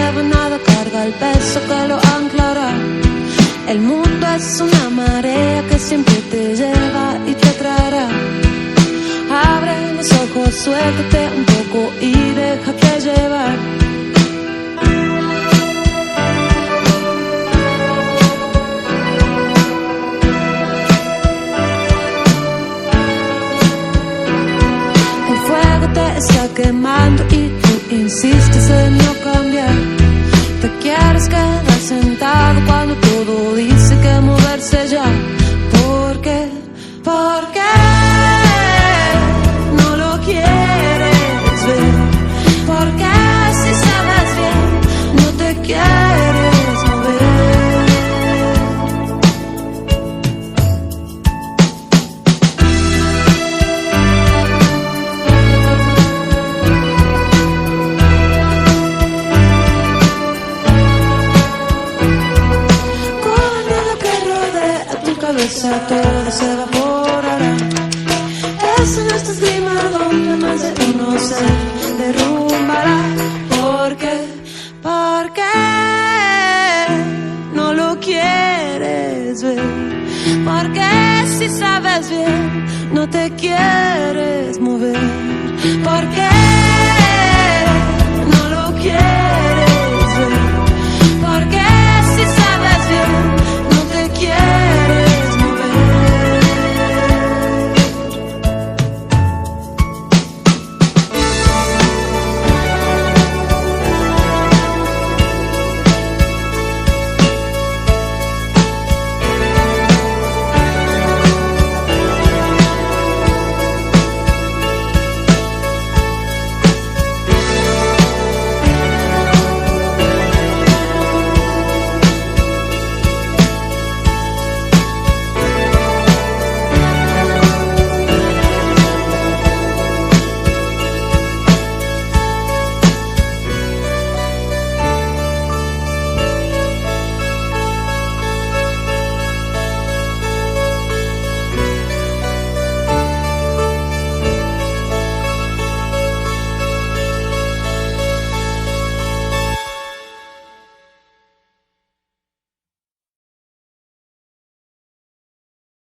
lleva nada, carga el peso que lo anclará. El mundo es una marea que siempre te lleva y te traerá. Abre los ojos, suéltate un poco y déjate llevar. El fuego te está quemando y tú insistes en no cambiar. Te quieres quedar sentado cuando todo dice que moverse ya. ¿Por qué? ¿Por qué no lo quieres ver? ¿Por qué si sabes bien no te quieres mover? Todo se evaporará. Es en esta esgrima donde más de uno se derrumbará. ¿Por qué? ¿Por qué no lo quieres ver? Porque si sabes bien no te quieres mover. ¿Por qué?